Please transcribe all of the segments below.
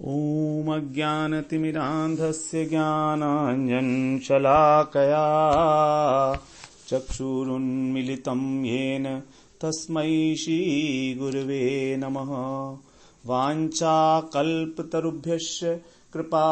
ॐ अज्ञानतिमिरान्धस्य ज्ञानाञ्जनशलाकया चक्षुरुन्मिलितं येन तस्मै श्रीगुरवे नमः। वाञ्छाकल्पतरुभ्यश्च कृपा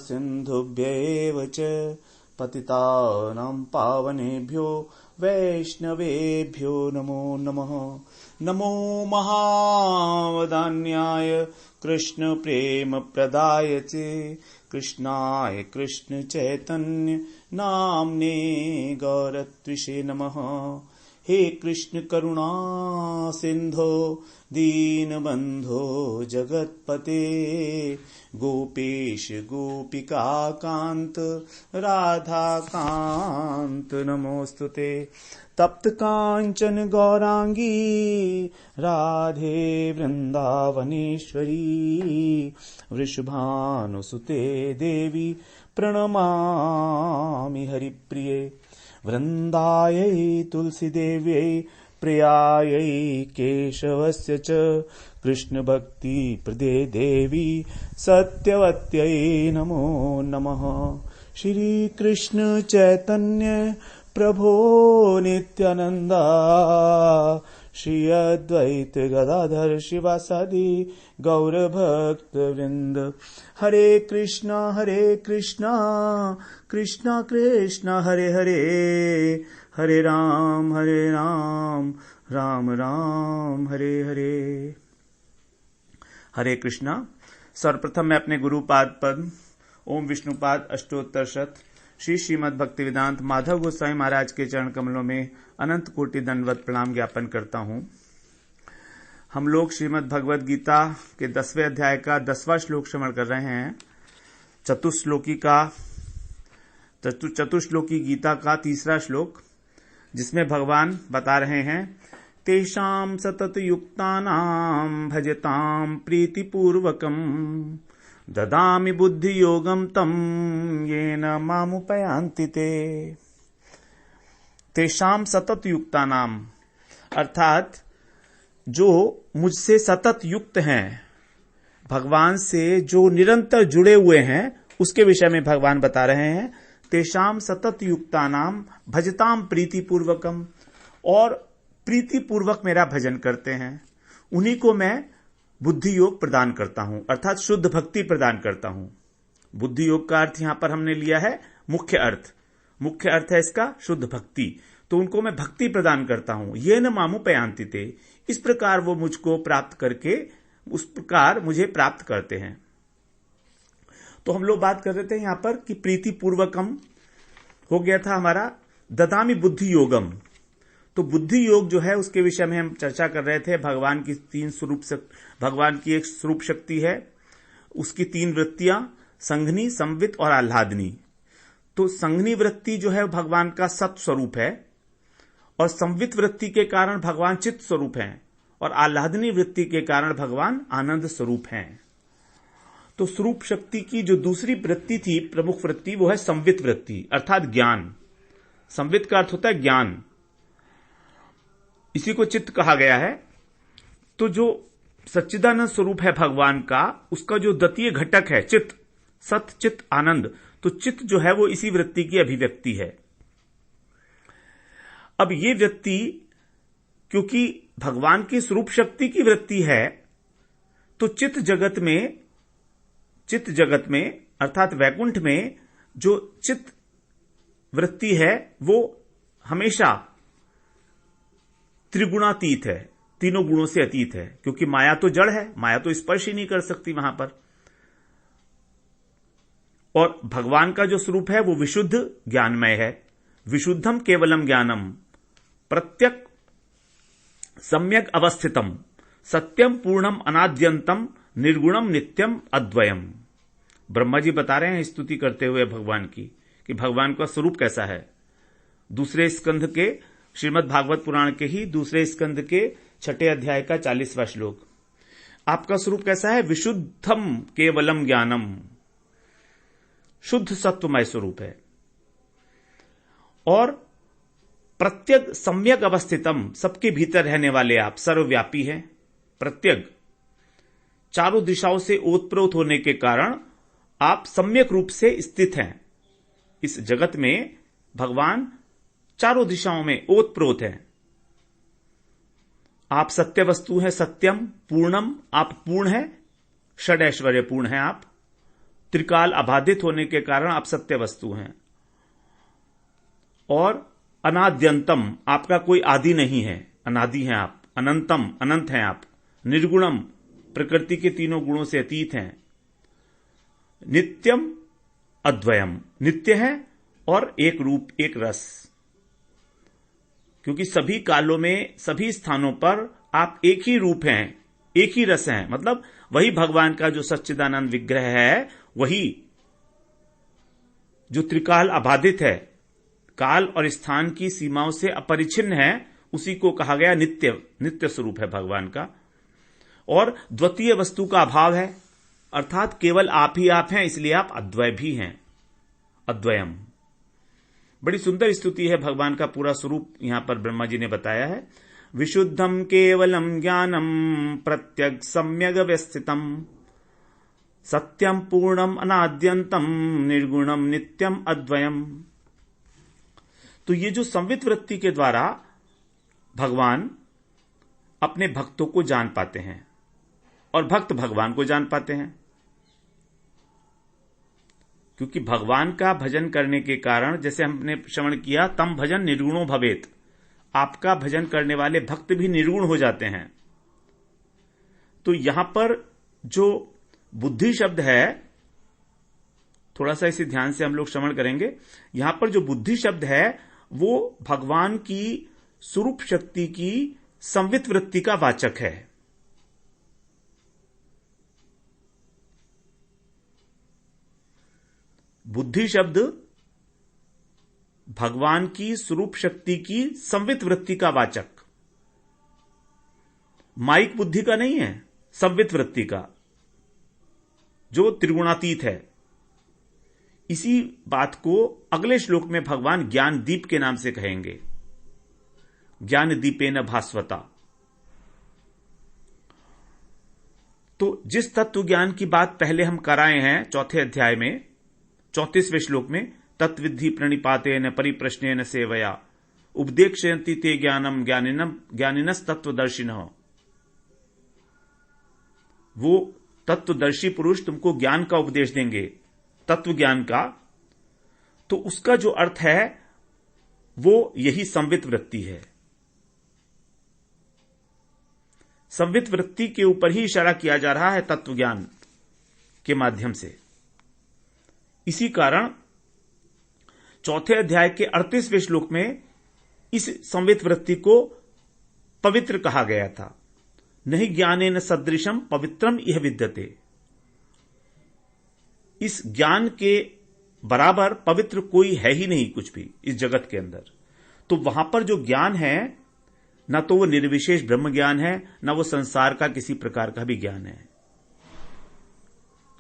सिन्धुभ्यैव च पतितानां पावनेभ्यो वैष्णवेभ्यो नमो नमः। नमो महावदान्याय कृष्ण प्रेम प्रदाय चे कृष्णाय कृष्ण चैतन्य नाम्ने गौरत्विषे नमः। हे कृष्ण करुणा सिंधो दीनबंधो जगत्पते गोपेश गोपिका कांत राधा कांत नमोस्तुते। तप्त कांचन गौरांगी राधे वृंदावनेश्वरी वृषभानुसुते देवी प्रणमामि हरिप्रिये। वृंदायै तुलसीदेव्यै प्रियायै केशवस्य च कृष्ण भक्ति प्रदे देवी सत्यवत्यै नमो नमः। श्री कृष्ण चैतन्य प्रभो नित्यानंदा श्री अद्वैत गदाधर शिवासादि गौर भक्त वृंद। हरे कृष्णा कृष्णा कृष्णा हरे हरे, हरे राम राम राम हरे हरे। हरे कृष्णा। सर्वप्रथम मैं अपने गुरुपाद पद ओम विष्णुपाद अष्टोत्तर शत श्री श्रीमद् भक्तिवेदांत माधव गोस्वामी महाराज के चरण कमलों में अनंत कोटि दंडवत प्रणाम ज्ञापन करता हूं। हम लोग श्रीमद् भगवद गीता के 10वें अध्याय का 10वां श्लोक श्रवण कर रहे हैं। चतुश्लोकी गीता का तीसरा श्लोक, जिसमें भगवान बता रहे हैं तेषां सतत युक्तानां भजतां प्रीतिपूर्वकम् ददामि बुद्धि योगम तम येन मामुपयान्ति ते। तेषां सतत युक्तानाम, अर्थात जो मुझसे सतत युक्त हैं, भगवान से जो निरंतर जुड़े हुए हैं, उसके विषय में भगवान बता रहे हैं। तेषां सतत युक्तानाम भजताम प्रीतिपूर्वकम, और प्रीतिपूर्वक मेरा भजन करते हैं, उन्हीं को मैं बुद्धि योग प्रदान करता हूं, अर्थात शुद्ध भक्ति प्रदान करता हूं। बुद्धि योग का अर्थ यहां पर हमने लिया है मुख्य अर्थ है इसका शुद्ध भक्ति। तो उनको मैं भक्ति प्रदान करता हूं। ये न मामू पयांति ते, इस प्रकार वो मुझको प्राप्त करके उस प्रकार मुझे प्राप्त करते हैं। तो हम लोग बात कर रहे थे यहां पर कि प्रीति पूर्वकम हो गया था हमारा ददामी बुद्धि योगम। तो बुद्धि योग जो है उसके विषय में हम चर्चा कर रहे थे। भगवान की भगवान की एक स्वरूप शक्ति है, उसकी 3 वृत्तियां संघनी, संवित और आह्लादनी। तो संघनी वृत्ति जो है भगवान का सत स्वरूप है, और संवित वृत्ति के कारण भगवान चित्त स्वरूप हैं, और आह्लादनी वृत्ति के कारण भगवान आनंद स्वरूप हैं। तो स्वरूप शक्ति की जो दूसरी वृत्ति थी, प्रमुख वृत्ति, वो है संवित वृत्ति, अर्थात ज्ञान। संवित का अर्थ होता है ज्ञान, इसी को चित्त कहा गया है। तो जो सच्चिदानंद स्वरूप है भगवान का, उसका जो द्वितीय घटक है चित्त, सत चित्त आनंद, तो चित्त जो है वो इसी वृत्ति की अभिव्यक्ति है। अब ये वृत्ति क्योंकि भगवान की स्वरूप शक्ति की वृत्ति है, तो चित्त जगत में अर्थात वैकुंठ में जो चित्त वृत्ति है वो हमेशा त्रिगुणातीत है, तीनों गुणों से अतीत है, क्योंकि माया तो जड़ है, माया तो स्पर्श ही नहीं कर सकती वहां पर। और भगवान का जो स्वरूप है वो विशुद्ध ज्ञानमय है। विशुद्धम केवलम ज्ञानम प्रत्यक सम्यक अवस्थितम सत्यम पूर्णम अनाद्यंतम निर्गुणम नित्यम अद्वयम। ब्रह्मा जी बता रहे हैं स्तुति करते हुए भगवान की कि भगवान का स्वरूप कैसा है। दूसरे स्कंध के श्रीमद् भागवत पुराण के ही दूसरे स्कंध के 6 अध्याय का 40वां श्लोक, आपका स्वरूप कैसा है? विशुद्धम केवलम ज्ञानम, शुद्ध सत्वमय स्वरूप है। और प्रत्यग सम्यक अवस्थितम, सबके भीतर रहने वाले आप, सर्वव्यापी हैं। प्रत्यग चारों दिशाओं से ओतप्रोत होने के कारण आप सम्यक रूप से स्थित हैं। इस जगत में भगवान चारों दिशाओं में ओतप्रोत हैं। आप सत्य वस्तु हैं, सत्यम पूर्णम, आप पूर्ण हैं, षड ऐश्वर्य पूर्ण हैं आप। त्रिकाल अबाधित होने के कारण आप सत्य वस्तु हैं। और अनाद्यंतम, आपका कोई आदि नहीं है, अनादि हैं आप। अनंतम, अनंत हैं आप। निर्गुणम, प्रकृति के तीनों गुणों से अतीत हैं। नित्यम अद्वयम, नित्य है और एक रूप, एक रस। क्योंकि सभी कालों में, सभी स्थानों पर आप एक ही रूप हैं, एक ही रस हैं। मतलब वही भगवान का जो सच्चिदानंद विग्रह है, वही जो त्रिकाल अबाधित है, काल और स्थान की सीमाओं से अपरिछिन्न है, उसी को कहा गया नित्य। नित्य स्वरूप है भगवान का। और द्वितीय वस्तु का अभाव है, अर्थात केवल आप ही आप हैं, इसलिए आप अद्वय भी हैं, अद्वयम। बड़ी सुंदर स्तुति है, भगवान का पूरा स्वरूप यहां पर ब्रह्मा जी ने बताया है। विशुद्धम केवलम ज्ञानम प्रत्यग सम्यग व्यस्थितम सत्यम पूर्णम अनाद्यंतम निर्गुणम नित्यम अद्वयम। तो ये जो संवित वृत्ति के द्वारा भगवान अपने भक्तों को जान पाते हैं और भक्त भगवान को जान पाते हैं। क्योंकि भगवान का भजन करने के कारण, जैसे हमने श्रवण किया, तम भजन निर्गुणो भवेत, आपका भजन करने वाले भक्त भी निर्गुण हो जाते हैं। तो यहां पर जो बुद्धि शब्द है, थोड़ा सा इसे ध्यान से हम लोग श्रवण करेंगे। यहां पर जो बुद्धि शब्द है वो भगवान की स्वरूप शक्ति की संवित वृत्ति का वाचक है। बुद्धि शब्द भगवान की स्वरूप शक्ति की संवित वृत्ति का वाचक, माइक बुद्धि का नहीं है, संवित वृत्ति का, जो त्रिगुणातीत है। इसी बात को अगले श्लोक में भगवान ज्ञान दीप के नाम से कहेंगे, ज्ञान दीपेन भास्वता। तो जिस तत्व ज्ञान की बात पहले हम कराए हैं चौथे अध्याय में 34वें श्लोक में, तत्विद्धि प्रणिपातेन परिप्रश्नेन सेवया उपदेक्षयन्ति ते ज्ञानम ज्ञानिनस तत्वदर्शिनः। वो तत्वदर्शी पुरुष तुमको ज्ञान का उपदेश देंगे, तत्व ज्ञान का। तो उसका जो अर्थ है वो यही संवित वृत्ति है। संवित वृत्ति के ऊपर ही इशारा किया जा रहा है तत्व ज्ञान के माध्यम से। इसी कारण चौथे अध्याय के 38वें श्लोक में इस संवित वृत्ति को पवित्र कहा गया था। नहीं ज्ञानेन सदृशम पवित्रम यह विद्यते। इस ज्ञान के बराबर पवित्र कोई है ही नहीं कुछ भी इस जगत के अंदर। तो वहां पर जो ज्ञान है, ना तो वो निर्विशेष ब्रह्म ज्ञान है, ना वो संसार का किसी प्रकार का भी ज्ञान है।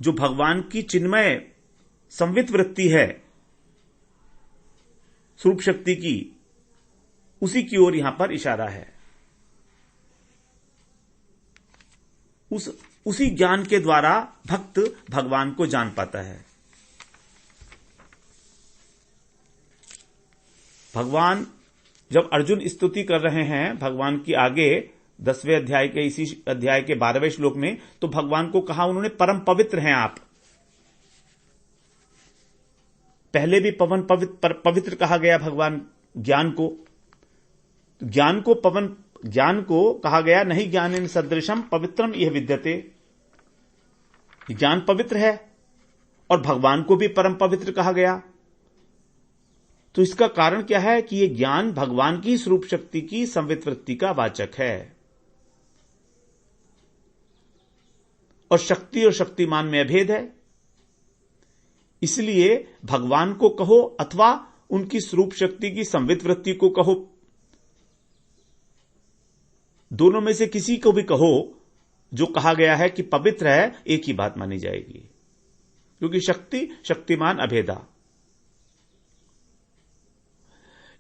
जो भगवान की चिन्मय संवित वृत्ति है स्वरूप शक्ति की, उसी की ओर यहां पर इशारा है। उसी ज्ञान के द्वारा भक्त भगवान को जान पाता है। भगवान जब अर्जुन स्तुति कर रहे हैं भगवान की आगे 10वें अध्याय के इसी अध्याय के 12वें श्लोक में, तो भगवान को कहा उन्होंने परम पवित्र हैं आप। पहले भी पवित्र कहा गया भगवान ज्ञान को। ज्ञान को कहा गया नहीं ज्ञानेन सदृशम पवित्रम यह विद्यते। ज्ञान पवित्र है और भगवान को भी परम पवित्र कहा गया। तो इसका कारण क्या है कि यह ज्ञान भगवान की स्वरूप शक्ति की संवित वृत्ति का वाचक है। और शक्ति और शक्तिमान में अभेद है। इसलिए भगवान को कहो अथवा उनकी स्वरूप शक्ति की संवित वृत्ति को कहो, दोनों में से किसी को भी कहो, जो कहा गया है कि पवित्र है, एक ही बात मानी जाएगी। क्योंकि शक्ति शक्तिमान अभेदा।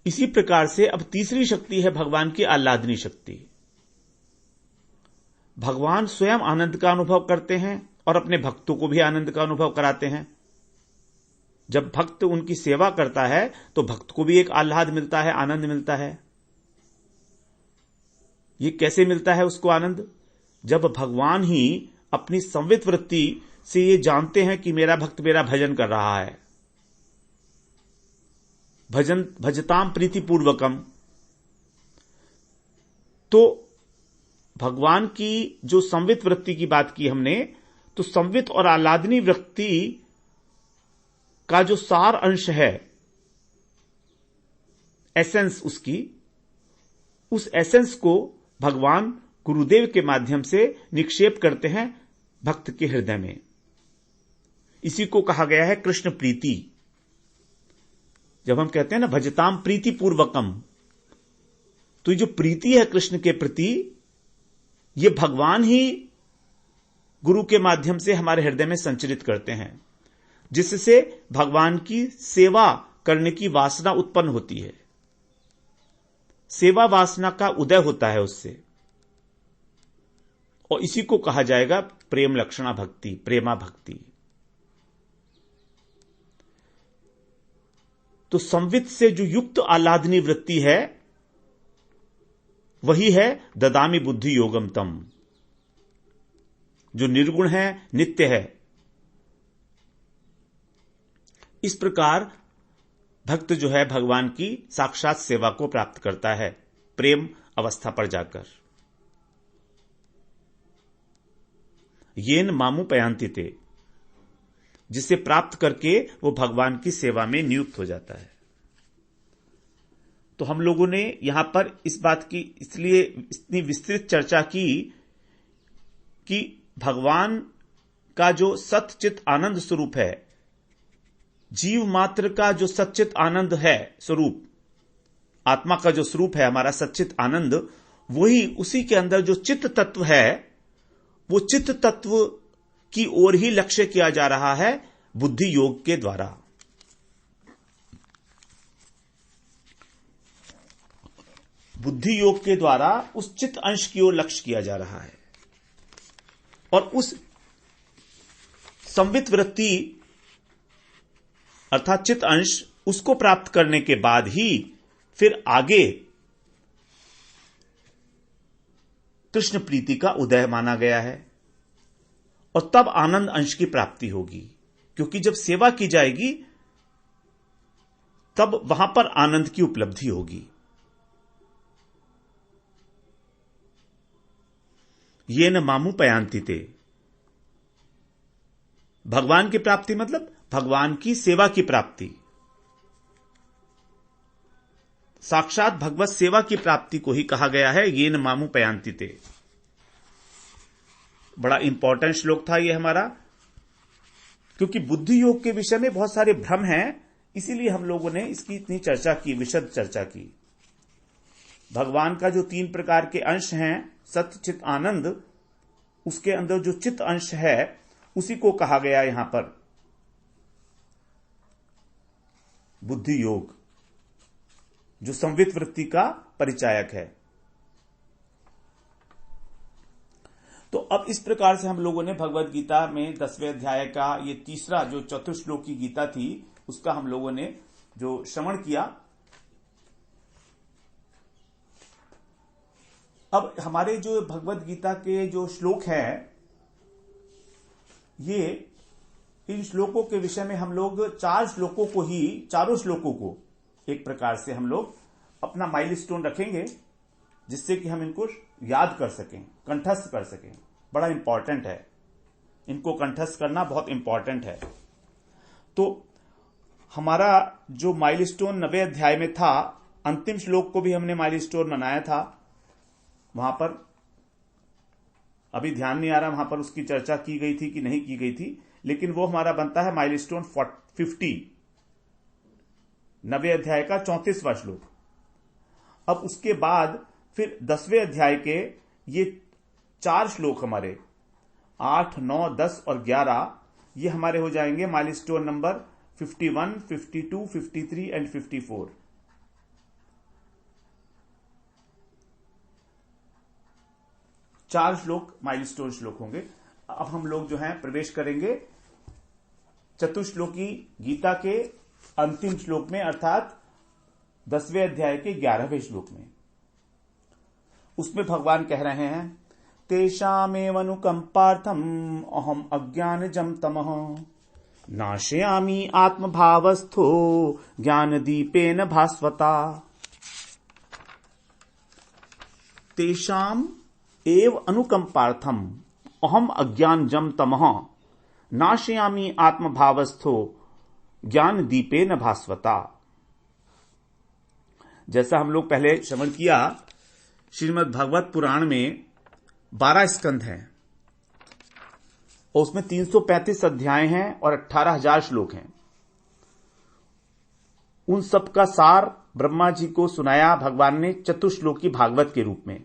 इसी प्रकार से अब तीसरी शक्ति है भगवान की आह्लादनी शक्ति। भगवान स्वयं आनंद का अनुभव करते हैं और अपने भक्तों को भी आनंद का अनुभव कराते हैं। जब भक्त उनकी सेवा करता है तो भक्त को भी एक आह्लाद मिलता है, आनंद मिलता है। ये कैसे मिलता है उसको आनंद? जब भगवान ही अपनी संवित वृत्ति से ये जानते हैं कि मेरा भक्त मेरा भजन कर रहा है, भजताम प्रीतिपूर्वकम, तो भगवान की जो संवित वृत्ति की बात की हमने, तो संवित और आह्लादनी वृत्ति का जो सार अंश है, एसेंस उसकी, उस एसेंस को भगवान गुरुदेव के माध्यम से निक्षेप करते हैं भक्त के हृदय में। इसी को कहा गया है कृष्ण प्रीति। जब हम कहते हैं ना भजताम प्रीति पूर्वकम, तो ये जो प्रीति है कृष्ण के प्रति, ये भगवान ही गुरु के माध्यम से हमारे हृदय में संचरित करते हैं, जिससे भगवान की सेवा करने की वासना उत्पन्न होती है। सेवा वासना का उदय होता है उससे, और इसी को कहा जाएगा प्रेम लक्षणा भक्ति, प्रेमा भक्ति। तो संवित से जो युक्त आह्लादनी वृत्ति है वही है ददामी बुद्धि योगम तम, जो निर्गुण है, नित्य है। इस प्रकार भक्त जो है भगवान की साक्षात सेवा को प्राप्त करता है प्रेम अवस्था पर जाकर। येन मामू पयांति ते, जिसे प्राप्त करके वो भगवान की सेवा में नियुक्त हो जाता है। तो हम लोगों ने यहां पर इस बात की इसलिए इतनी विस्तृत चर्चा की कि भगवान का जो सच्चित आनंद स्वरूप है, जीव मात्र का जो सच्चित आनंद है स्वरूप, आत्मा का जो स्वरूप है हमारा सच्चित आनंद, वही उसी के अंदर जो चित्त तत्व है, वो चित्त तत्व की ओर ही लक्ष्य किया जा रहा है बुद्धि योग के द्वारा। बुद्धि योग के द्वारा उस चित्त अंश की ओर लक्ष्य किया जा रहा है, और उस संवित वृत्ति अर्थात चित्त अंश, उसको प्राप्त करने के बाद ही फिर आगे कृष्ण प्रीति का उदय माना गया है, और तब आनंद अंश की प्राप्ति होगी। क्योंकि जब सेवा की जाएगी तब वहां पर आनंद की उपलब्धि होगी। ये न मामू पयांति ते, भगवान की प्राप्ति मतलब भगवान की सेवा की प्राप्ति, साक्षात भगवत सेवा की प्राप्ति को ही कहा गया है ये न मामू पयांति ते। बड़ा इंपॉर्टेंट श्लोक था ये हमारा, क्योंकि बुद्धि योग के विषय में बहुत सारे भ्रम हैं, इसीलिए हम लोगों ने इसकी इतनी चर्चा की, विशद चर्चा की। भगवान का जो 3 प्रकार के अंश हैं, सत्य चित आनंद, उसके अंदर जो चित्त अंश है उसी को कहा गया यहां पर बुद्धि योग, जो संवित वृत्ति का परिचायक है। तो अब इस प्रकार से हम लोगों ने भगवद गीता में 10वें अध्याय का ये तीसरा जो चतुश्लोक की गीता थी उसका हम लोगों ने जो श्रवण किया। अब हमारे जो भगवद गीता के जो श्लोक हैं, ये इन श्लोकों के विषय में हम लोग चारों श्लोकों को एक प्रकार से हम लोग अपना माइलस्टोन रखेंगे, जिससे कि हम इनको याद कर सकें, कंठस्थ कर सकें। बड़ा इंपॉर्टेंट है, इनको कंठस्थ करना बहुत इंपॉर्टेंट है। तो हमारा जो माइलस्टोन 90 अध्याय में था, अंतिम श्लोक को भी हमने माइलस्टोन बनाया था। वहां पर अभी ध्यान नहीं आ रहा वहां पर उसकी चर्चा की गई थी कि नहीं की गई थी, लेकिन वो हमारा बनता है माइलस्टोन 50, 90 अध्याय का 34वां श्लोक। अब उसके बाद फिर 10वें अध्याय के ये 4 श्लोक हमारे 8, 9, 10 और 11, ये हमारे हो जाएंगे माइलस्टोन नंबर 51, 52, 53 एंड 54। 4 श्लोक माइलस्टोन श्लोक होंगे। अब हम लोग जो हैं प्रवेश करेंगे चतुश्लोकी गीता के अंतिम श्लोक में, अर्थात 10वें अध्याय के 11वें श्लोक में। उसमें भगवान कह रहे हैं, तेषामेवनुकंपार्थम अहम अज्ञानजं तमः नाशयामि आत्मभावस्थो ज्ञानदीपेन भास्वता। तेषाम एव अनुकंपार्थम अहम अज्ञानजं तमः नाशयामि आत्मभावस्थो ज्ञानदीपेन भास्वता। जैसा हम लोग पहले श्रवण किया, श्रीमद् भागवत पुराण में 12 स्कंध हैं और उसमें 335 अध्याय हैं और 18,000 श्लोक हैं। उन सब का सार ब्रह्मा जी को सुनाया भगवान ने चतुश्लोकी भागवत के रूप में।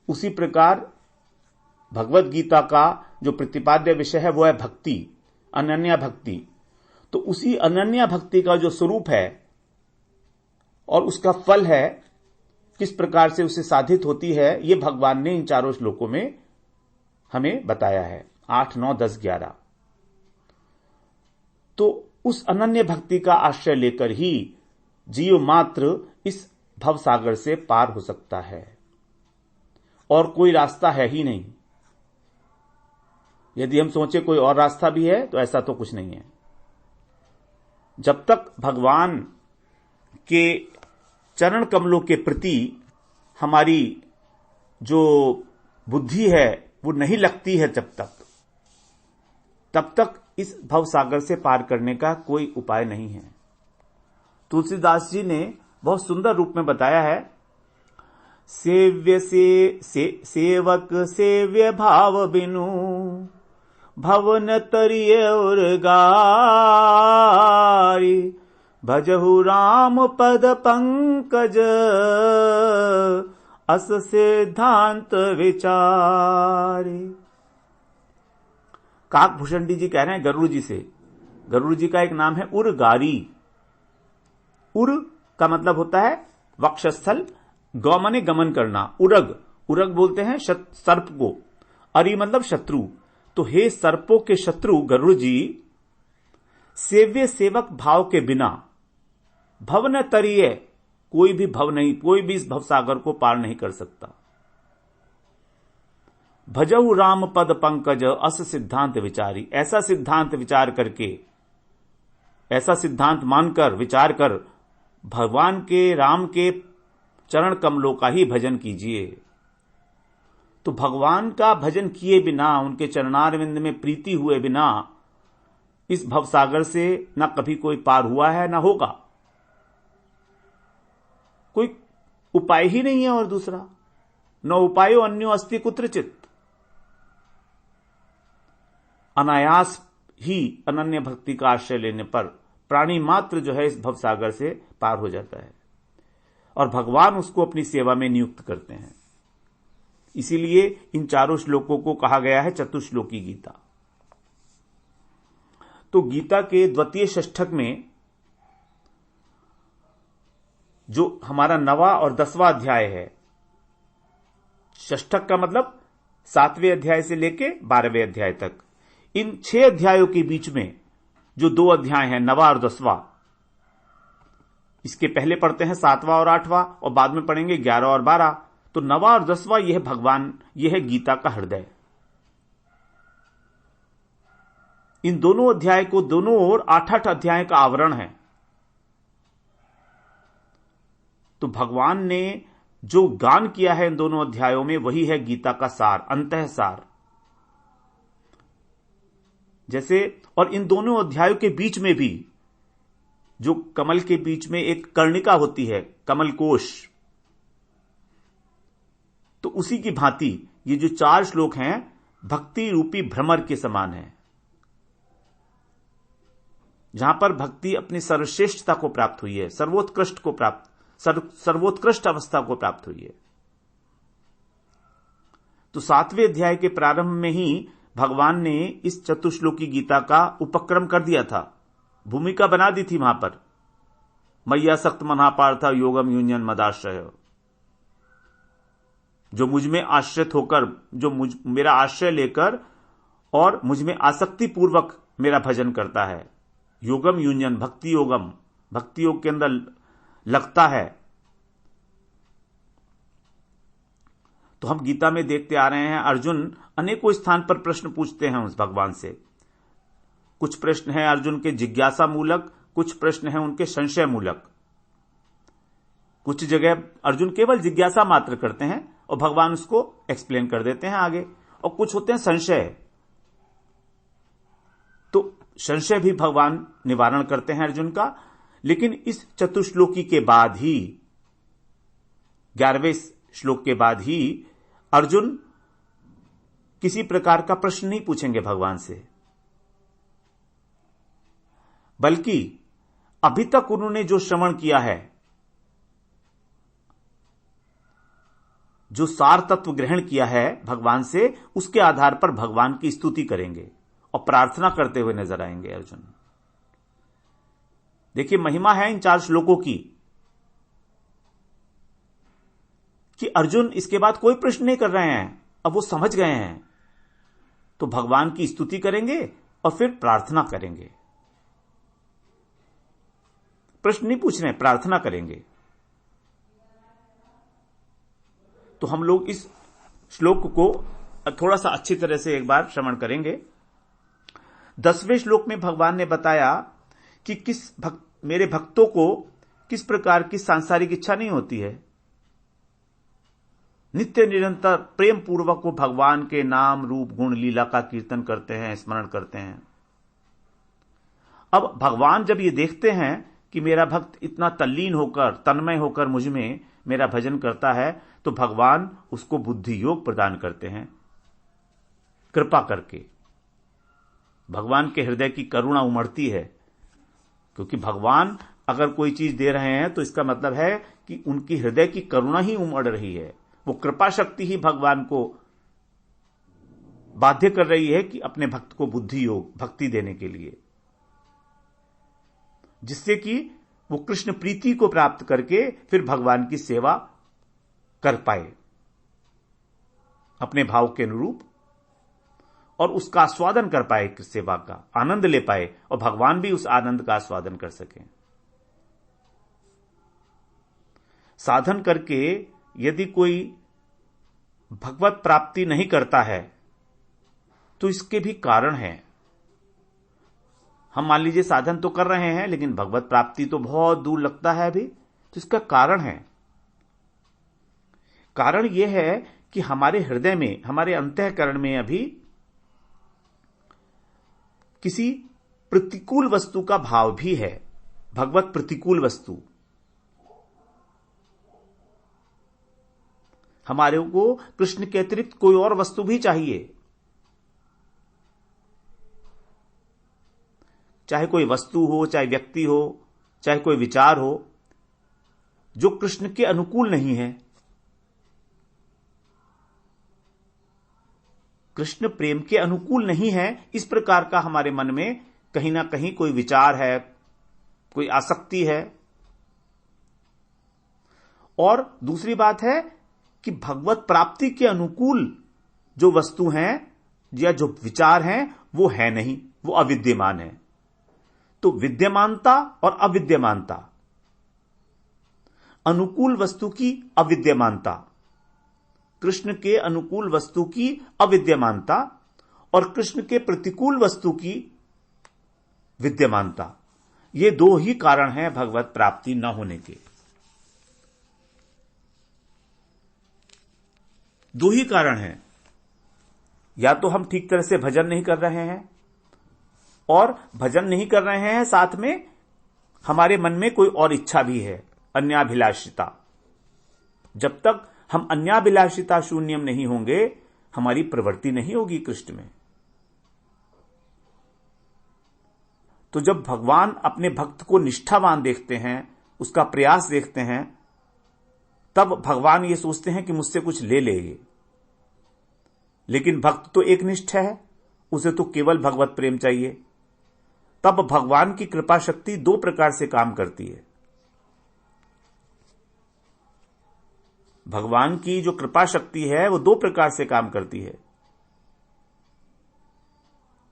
उसी प्रकार भगवत गीता का जो प्रतिपाद्य विषय है वो है भक्ति, अनन्या भक्ति। तो उसी अनन्या भक्ति का जो स्वरूप है और उसका फल है, किस प्रकार से उसे साधित होती है, ये भगवान ने इन 4 श्लोकों में हमें बताया है, 8, 9, 10, 11। तो उस अनन्य भक्ति का आश्रय लेकर ही जीव मात्र इस भवसागर से पार हो सकता है, और कोई रास्ता है ही नहीं। यदि हम सोचे कोई और रास्ता भी है तो ऐसा तो कुछ नहीं है। जब तक भगवान के चरण कमलों के प्रति हमारी जो बुद्धि है वो नहीं लगती है, तब तक इस भवसागर से पार करने का कोई उपाय नहीं है। तुलसीदास जी ने बहुत सुंदर रूप में बताया है, सेव्य सेवक सेव्य भाव बिनु भवन तरिय और गारी भजहु राम पद पंकज अस सिद्धांत विचारे। काकभूषण जी कह रहे हैं गरुड़ जी से। गरुड़ जी का एक नाम है उरगारी। उर का मतलब होता है वक्षस्थल, गौ माने गमन करना, उरग, उरग बोलते हैं सर्प को, अरि मतलब शत्रु। तो हे सर्पों के शत्रु गरुड़ जी, सेव्य सेवक भाव के बिना भव न तरिये, कोई भी भव नहीं, कोई भी इस भवसागर को पार नहीं कर सकता। भजहु राम पद पंकज अस सिद्धांत विचारी, ऐसा सिद्धांत विचार करके, ऐसा सिद्धांत मानकर विचार कर भगवान के राम के चरण कमलों का ही भजन कीजिए। तो भगवान का भजन किए बिना, उनके चरणारविंद में प्रीति हुए बिना इस भवसागर से न कभी कोई पार हुआ है, न होगा। कोई उपाय ही नहीं है और दूसरा, न उपायो अन्यो अस्ति कुत्रचित। अनायास ही अनन्य भक्ति का आश्रय लेने पर प्राणी मात्र जो है इस भवसागर से पार हो जाता है और भगवान उसको अपनी सेवा में नियुक्त करते हैं। इसीलिए इन 4 श्लोकों को कहा गया है चतुश्लोकी गीता। तो गीता के द्वितीय षष्ठक में जो हमारा 9वां और 10वां अध्याय है, षष्ठक का मतलब 7वें अध्याय से लेके 12वें अध्याय तक, इन 6 अध्यायों के बीच में जो 2 अध्याय हैं, 9वां और 10वां, इसके पहले पढ़ते हैं 7वां और 8वां और बाद में पढ़ेंगे 11 और 12। तो 9वां और 10वां यह भगवान, यह है गीता का हृदय। इन दोनों अध्याय को दोनों ओर 8-8 अध्याय का आवरण है। तो भगवान ने जो गान किया है इन दोनों अध्यायों में, वही है गीता का सार, अंतः सार। जैसे, और इन दोनों अध्यायों के बीच में भी जो कमल के बीच में एक कर्णिका होती है, कमल कोश, तो उसी की भांति ये जो 4 श्लोक हैं भक्ति रूपी भ्रमर के समान है, जहां पर भक्ति अपनी सर्वश्रेष्ठता को प्राप्त हुई है, सर्वोत्कृष्ट अवस्था को प्राप्त हुई है। तो 7वें अध्याय के प्रारंभ में ही भगवान ने इस चतुश्लोकी गीता का उपक्रम कर दिया था, भूमिका बना दी थी वहां पर। मैया सक्त मना पार्थ योगम युंजन मदाश्रय। जो मुझ में आश्रित होकर, जो मेरा आश्रय लेकर और मुझ में आसक्ति पूर्वक मेरा भजन करता है, योगम युंजन, भक्ति योगम, भक्ति योग के अंदर लगता है। तो हम गीता में देखते आ रहे हैं, अर्जुन अनेकों स्थान पर प्रश्न पूछते हैं उस भगवान से। कुछ प्रश्न हैं अर्जुन के जिज्ञासा मूलक, कुछ प्रश्न हैं उनके संशय मूलक। कुछ जगह अर्जुन केवल जिज्ञासा मात्र करते हैं और भगवान उसको एक्सप्लेन कर देते हैं आगे, और कुछ होते हैं संशय। तो संशय भी भगवान निवारण करते हैं अर्जुन का। लेकिन इस चतुश्लोकी के बाद ही, 11वें श्लोक के बाद ही अर्जुन किसी प्रकार का प्रश्न नहीं पूछेंगे भगवान से, बल्कि अभी तक उन्होंने जो श्रवण किया है, जो सार तत्व ग्रहण किया है भगवान से, उसके आधार पर भगवान की स्तुति करेंगे और प्रार्थना करते हुए नजर आएंगे अर्जुन। देखिए, महिमा है इन 4 श्लोकों की कि अर्जुन इसके बाद कोई प्रश्न नहीं कर रहे हैं, अब वो समझ गए हैं। तो भगवान की स्तुति करेंगे और फिर प्रार्थना करेंगे। प्रश्न नहीं पूछ रहे हैं, प्रार्थना करेंगे। तो हम लोग इस श्लोक को थोड़ा सा अच्छी तरह से एक बार श्रवण करेंगे। 10वें श्लोक में भगवान ने बताया कि मेरे भक्तों को किस प्रकार की सांसारिक इच्छा नहीं होती है। नित्य निरंतर प्रेम पूर्वक वो भगवान के नाम, रूप, गुण, लीला का कीर्तन करते हैं, स्मरण करते हैं। अब भगवान जब ये देखते हैं कि मेरा भक्त इतना तल्लीन होकर, तन्मय होकर मुझ में मेरा भजन करता है, तो भगवान उसको बुद्धि योग प्रदान करते हैं कृपा करके। भगवान के हृदय की करुणा उमड़ती है, क्योंकि भगवान अगर कोई चीज दे रहे हैं तो इसका मतलब है कि उनकी हृदय की करुणा ही उमड़ रही है। वो कृपा शक्ति ही भगवान को बाध्य कर रही है कि अपने भक्त को बुद्धि योग, भक्ति देने के लिए, जिससे कि वो कृष्ण प्रीति को प्राप्त करके फिर भगवान की सेवा कर पाए अपने भाव के अनुरूप, और उसका आस्वादन कर पाए, सेवा का आनंद ले पाए, और भगवान भी उस आनंद का आस्वादन कर सकें। साधन करके यदि कोई भगवत प्राप्ति नहीं करता है तो इसके भी कारण हैं। हम मान लीजिए साधन तो कर रहे हैं, लेकिन भगवत प्राप्ति तो बहुत दूर लगता है अभी, तो इसका कारण है। कारण यह है कि हमारे हृदय में, हमारे अंतःकरण में अभी किसी प्रतिकूल वस्तु का भाव भी है, भगवत प्रतिकूल वस्तु। हमारे को कृष्ण के अतिरिक्त कोई और वस्तु भी चाहिए, चाहे कोई वस्तु हो, चाहे व्यक्ति हो, चाहे कोई विचार हो, जो कृष्ण के अनुकूल नहीं है। कृष्ण प्रेम के अनुकूल नहीं है, इस प्रकार का हमारे मन में कहीं ना कहीं कोई विचार है, कोई आसक्ति है। और दूसरी बात है कि भगवत प्राप्ति के अनुकूल जो वस्तु हैं या जो विचार हैं वो है नहीं, वो अविद्यमान है। तो विद्यमानता और अविद्यमानता, अनुकूल वस्तु की अविद्यमानता, कृष्ण के अनुकूल वस्तु की अविद्यमानता और कृष्ण के प्रतिकूल वस्तु की विद्यमानता, ये 2 ही कारण हैं भगवत प्राप्ति न होने के। 2 ही कारण हैं। या तो हम ठीक तरह से भजन नहीं कर रहे हैं, और भजन नहीं कर रहे हैं साथ में हमारे मन में कोई और इच्छा भी है, अन्याभिलाषिता। जब तक हम अन्याभिलाषिता शून्यम नहीं होंगे, हमारी प्रवृत्ति नहीं होगी कृष्ण में। तो जब भगवान अपने भक्त को निष्ठावान देखते हैं, उसका प्रयास देखते हैं, तब भगवान ये सोचते हैं कि मुझसे कुछ ले ले ये। लेकिन भक्त तो एक निष्ठ है, उसे तो केवल भगवत प्रेम चाहिए। तब भगवान की कृपा शक्ति 2 प्रकार से काम करती है। भगवान की जो कृपा शक्ति है वो दो प्रकार से काम करती है।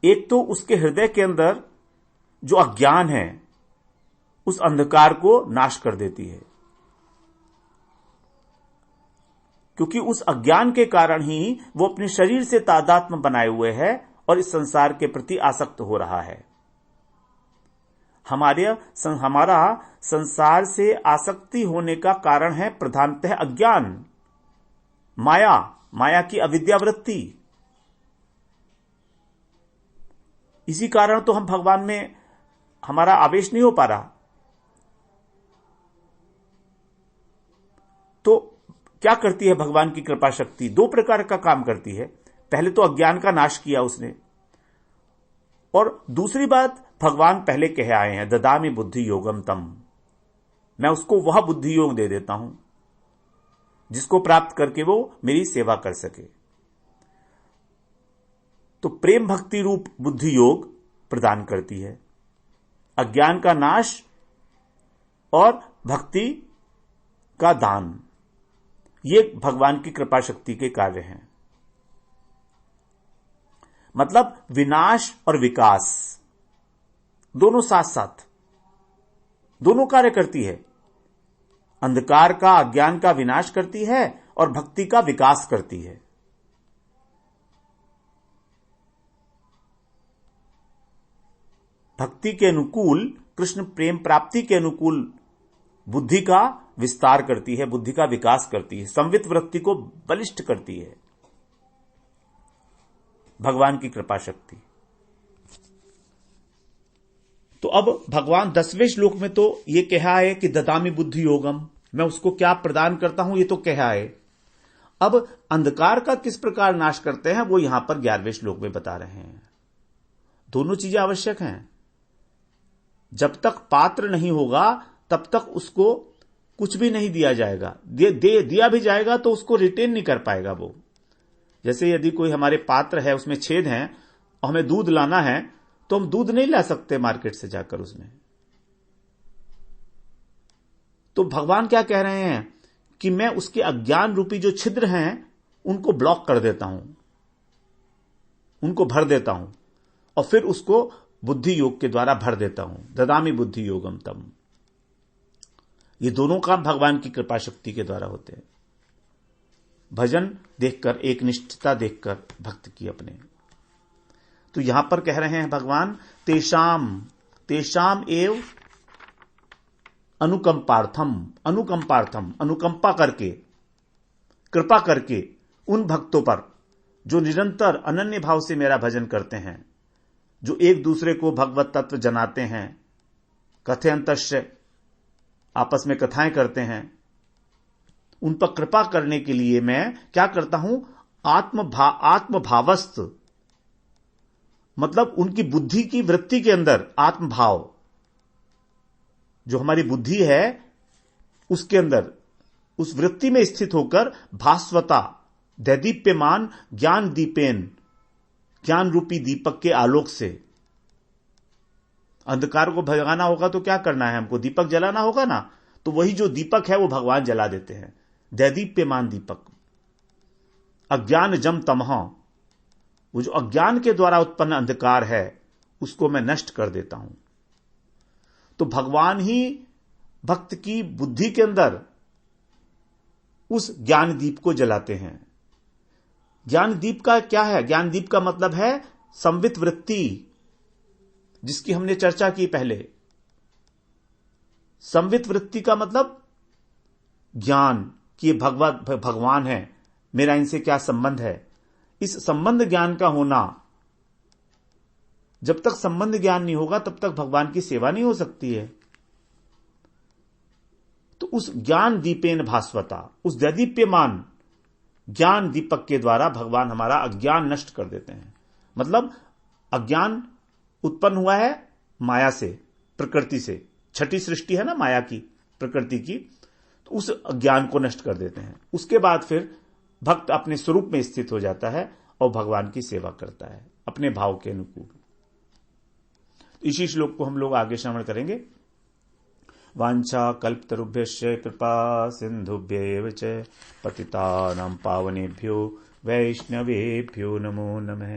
एक तो उसके हृदय के अंदर जो अज्ञान है उस अंधकार को नाश कर देती है, क्योंकि उस अज्ञान के कारण ही वो अपने शरीर से तादात्म्य बनाए हुए है और इस संसार के प्रति आसक्त हो रहा है। हमारा संसार से आसक्ति होने का कारण है प्रधानतः अज्ञान, माया की अविद्यावृत्ति। इसी कारण तो हम भगवान में हमारा आवेश नहीं हो पा रहा। तो क्या करती है भगवान की कृपा शक्ति? दो प्रकार का काम करती है। पहले तो अज्ञान का नाश किया उसने, और दूसरी बात भगवान पहले कहे आए हैं, ददामि बुद्धि योगम तम, मैं उसको वह बुद्धि योग दे देता हूं जिसको प्राप्त करके वो मेरी सेवा कर सके। तो प्रेम भक्ति रूप बुद्धि योग प्रदान करती है, अज्ञान का नाश और भक्ति का दान, ये भगवान की कृपा शक्ति के कार्य हैं। मतलब विनाश और विकास दोनों साथ साथ, दोनों कार्य करती है। अंधकार का, अज्ञान का विनाश करती है और भक्ति का विकास करती है। भक्ति के अनुकूल, कृष्ण प्रेम प्राप्ति के अनुकूल बुद्धि का विस्तार करती है, बुद्धि का विकास करती है, संवित वृत्ति को बलिष्ठ करती है भगवान की कृपा शक्ति। तो अब भगवान 10वें श्लोक में तो ये कहा है कि ददामि बुद्धि योगम, मैं उसको क्या प्रदान करता हूं, ये तो कहा है। अब अंधकार का किस प्रकार नाश करते हैं वो यहां पर 11वें श्लोक में बता रहे हैं। दोनों चीजें आवश्यक हैं। जब तक पात्र नहीं होगा तब तक उसको कुछ भी नहीं दिया जाएगा। दिया भी जाएगा तो उसको रिटेन नहीं कर पाएगा वो। जैसे यदि कोई हमारे पात्र है, उसमें छेद है और हमें दूध लाना है, तो हम दूध नहीं ला सकते मार्केट से जाकर उसमें। तो भगवान क्या कह रहे हैं कि मैं उसके अज्ञान रूपी जो छिद्र हैं उनको ब्लॉक कर देता हूं, उनको भर देता हूं और फिर उसको बुद्धि योग के द्वारा भर देता हूं। ददामि बुद्धि योगम तम। ये दोनों काम भगवान की कृपा शक्ति के द्वारा होते हैं। भजन देखकर, एक निष्ठता देखकर भक्त की अपने। तो यहां पर कह रहे हैं भगवान, तेषाम एव अनुकंपार्थम, अनुकंपा करके, कृपा करके उन भक्तों पर जो निरंतर अनन्य भाव से मेरा भजन करते हैं, जो एक दूसरे को भगवत तत्व जनाते हैं, कथयंतश्च, आपस में कथाएं करते हैं, उन पर कृपा करने के लिए मैं क्या करता हूं, आत्मभावस्थ, मतलब उनकी बुद्धि की वृत्ति के अंदर आत्मभाव, जो हमारी बुद्धि है उसके अंदर, उस वृत्ति में स्थित होकर भास्वता, दैदीप्यमान ज्ञान दीपेन, ज्ञान रूपी दीपक के आलोक से। अंधकार को भगाना होगा तो क्या करना है, हमको दीपक जलाना होगा ना। तो वही जो दीपक है वो भगवान जला देते हैं, दैदीप्यमान दीपक। अज्ञान जम तमह, वो जो अज्ञान के द्वारा उत्पन्न अंधकार है उसको मैं नष्ट कर देता हूं। तो भगवान ही भक्त की बुद्धि के अंदर उस ज्ञान दीप को जलाते हैं। ज्ञान दीप का क्या है? ज्ञान दीप का मतलब है संवित वृत्ति, जिसकी हमने चर्चा की पहले। संवित वृत्ति का मतलब ज्ञान कि ये भगवान है, मेरा इनसे क्या संबंध है। इस संबंध ज्ञान का होना, जब तक संबंध ज्ञान नहीं होगा तब तक भगवान की सेवा नहीं हो सकती है। तो उस ज्ञान दीपेन भास्वता, उस दैदीप्यमान ज्ञान दीपक के द्वारा भगवान हमारा अज्ञान नष्ट कर देते हैं। मतलब अज्ञान उत्पन्न हुआ है माया से, प्रकृति से। छठी सृष्टि है ना माया की, प्रकृति की, तो उस अज्ञान को नष्ट कर देते हैं। उसके बाद फिर भक्त अपने स्वरूप में स्थित हो जाता है और भगवान की सेवा करता है अपने भाव के अनुकूल। इसी श्लोक को हम लोग आगे श्रवण करेंगे। वाञ्छा कल्पतरुभ्यश्च कृपा सिन्धुभ्येव च पतितानां पावनेभ्यो वैष्णवेभ्यो नमो नमः।